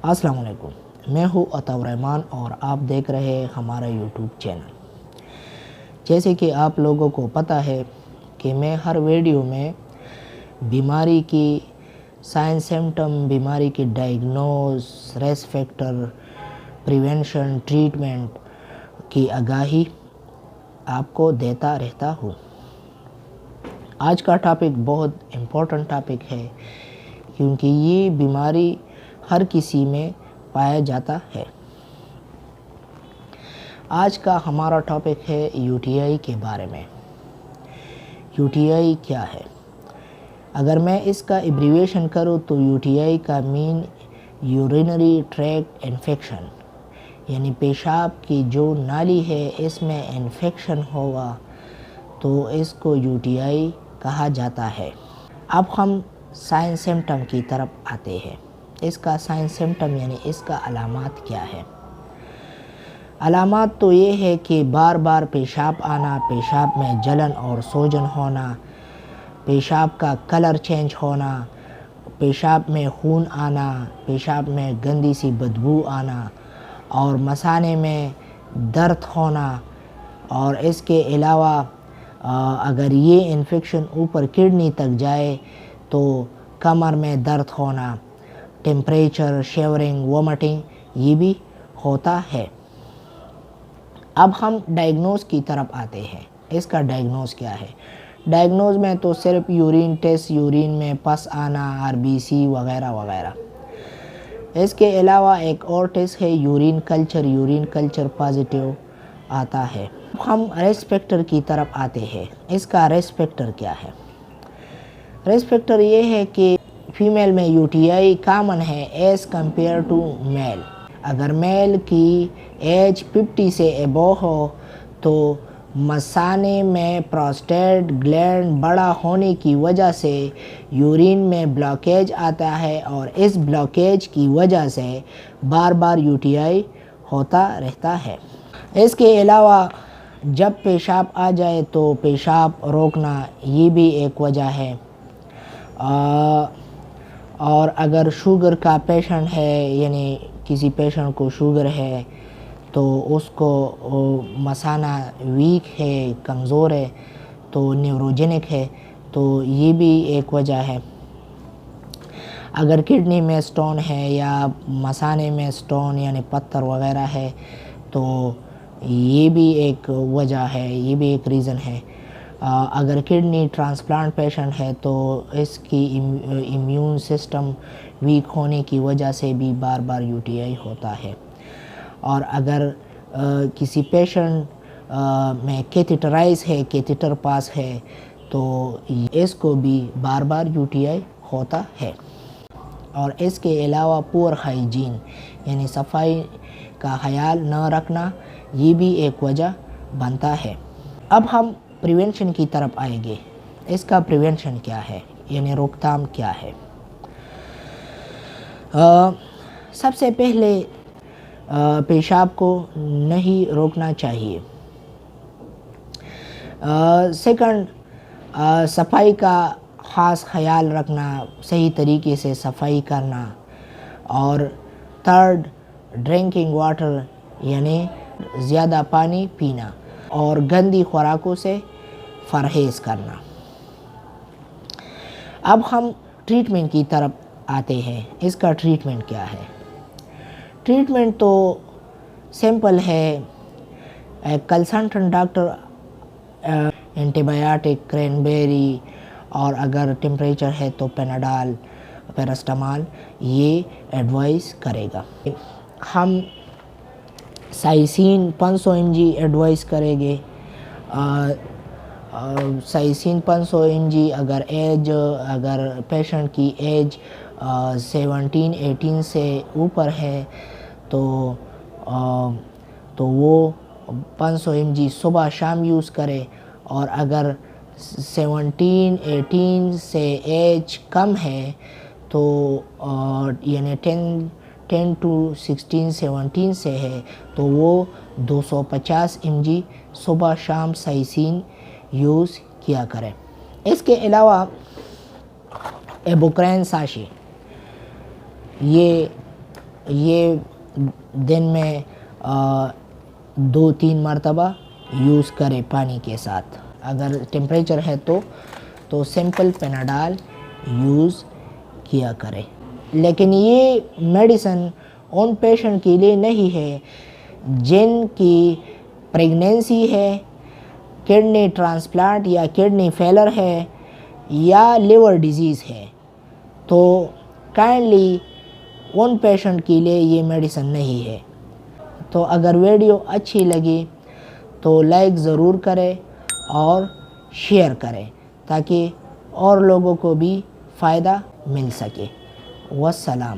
السلام علیکم، میں ہوں عطاء الرحمن اور آپ دیکھ رہے ہیں ہمارا یوٹیوب چینل۔ جیسے کہ آپ لوگوں کو پتہ ہے کہ میں ہر ویڈیو میں بیماری کی سائن سمٹم، بیماری کی diagnose, risk factor, prevention, treatment کی آگاہی آپ کو دیتا رہتا ہوں۔ آج کا ٹاپک بہت امپورٹنٹ ٹاپک ہے کیونکہ یہ بیماری ہر کسی میں پایا جاتا ہے۔ آج کا ہمارا ٹاپک ہے یو ٹی آئی کے بارے میں۔ یو ٹی آئی کیا ہے؟ اگر میں اس کا ایبریویشن کروں تو یو ٹی آئی کا مین یورینری ٹریکٹ انفیکشن، یعنی پیشاب کی جو نالی ہے اس میں انفیکشن ہوگا تو اس کو یو ٹی آئی کہا جاتا ہے۔ اب ہم سائن سمٹم کی طرف آتے ہیں۔ اس کا سائن سمٹم یعنی اس کا علامات کیا ہے؟ علامات تو یہ ہے کہ بار بار پیشاب آنا، پیشاب میں جلن اور سوجن ہونا، پیشاب کا کلر چینج ہونا، پیشاب میں خون آنا، پیشاب میں گندی سی بدبو آنا اور مثانے میں درد ہونا، اور اس کے علاوہ اگر یہ انفیکشن اوپر کڈنی تک جائے تو کمر میں درد ہونا، ٹیمپریچر، شیورنگ، وومٹنگ یہ بھی ہوتا ہے۔ اب ہم ڈائگنوز کی طرف آتے ہیں۔ اس کا ڈائگنوز کیا ہے؟ ڈائگنوز میں تو صرف یورین ٹیسٹ، یورین میں پس آنا، آر بی سی وغیرہ وغیرہ۔ اس کے علاوہ ایک اور ٹیسٹ ہے urine culture, urine culture positive آتا ہے۔ ہم ریسک فیکٹر کی طرف آتے ہیں۔ اس کا ریسک فیکٹر کیا ہے؟ ریسک فیکٹر یہ ہے کہ فیمیل میں یو ٹی آئی کامن ہے ایز کمپیئر ٹو میل۔ اگر میل کی ایج 50 سے ابو ہو تو مثانے میں پروسٹیٹ گلینڈ بڑا ہونے کی وجہ سے یورین میں بلاکیج آتا ہے اور اس بلاکیج کی وجہ سے بار بار یو ٹی آئی ہوتا رہتا ہے۔ اس کے علاوہ جب پیشاب آ جائے تو پیشاب روکنا یہ بھی ایک وجہ ہے، اور اگر شوگر کا پیشنٹ ہے، یعنی کسی پیشنٹ کو شوگر ہے تو اس کو مثانہ ویک ہے، کمزور ہے، تو نیوروجینک ہے، تو یہ بھی ایک وجہ ہے۔ اگر کڈنی میں سٹون ہے یا مثانے میں سٹون یعنی پتھر وغیرہ ہے تو یہ بھی ایک وجہ ہے، یہ بھی ایک ریزن ہے۔ اگر کڈنی ٹرانسپلانٹ پیشنٹ ہے تو اس کی امیون سسٹم ویک ہونے کی وجہ سے بھی بار بار یو ٹی آئی ہوتا ہے۔ اور اگر کسی پیشنٹ میں کیتھیٹرائز ہے، کیتھیٹر پاس ہے تو اس کو بھی بار بار یو ٹی آئی ہوتا ہے۔ اور اس کے علاوہ پور ہائیجین یعنی صفائی کا خیال نہ رکھنا یہ بھی ایک وجہ بنتا ہے۔ اب ہم پریونشن کی طرف آئیں گے۔ اس کا پریونشن کیا ہے یعنی روک تھام کیا ہے؟ سب سے پہلے پیشاب کو نہیں روکنا چاہیے۔ سیکنڈ، صفائی کا خاص خیال رکھنا، صحیح طریقے سے صفائی کرنا۔ اور تھرڈ، ڈرنکنگ واٹر یعنی زیادہ پانی پینا اور گندی خوراکوں سے پرہیز کرنا۔ اب ہم ٹریٹمنٹ کی طرف آتے ہیں۔ اس کا ٹریٹمنٹ کیا ہے؟ ٹریٹمنٹ تو سمپل ہے، consultant doctor antibiotic, cranberry, اور اگر ٹیمپریچر ہے تو پیناڈال، پیراسٹامال یہ ایڈوائز کرے گا۔ ہم سائسین 500 mg ایڈوائز کریں گے۔ سائسین 500 mg اگر پیشنٹ کی ایج 17-18 سے اوپر ہے تو وہ 500 mg صبح شام یوز کرے، اور اگر 17-18 سے ایج کم ہے تو یعنی 10 to 16-17 سے ہے تو وہ 250 mg صبح شام سائسین یوز کیا کرے۔ اس کے علاوہ ایبوکرین ساشی یہ یہ دن میں 2-3 مرتبہ یوز کرے پانی کے ساتھ. اگر ٹیمپریچر ہے تو سمپل پیناڈال یوز کیا کرے. لیکن یہ میڈیسن ان پیشنٹ کے لیے نہیں ہے جن کی پریگنینسی ہے, کڈنی ٹرانسپلانٹ یا کڈنی فیلر ہے یا لیور ڈیزیز ہے. تو کائنڈلی ان پیشنٹ کے لیے یہ میڈیسن نہیں ہے. تو اگر ویڈیو اچھی لگی تو لائک ضرور کرے اور شیئر کریں تاکہ اور لوگوں کو بھی فائدہ مل سکے. والسلام.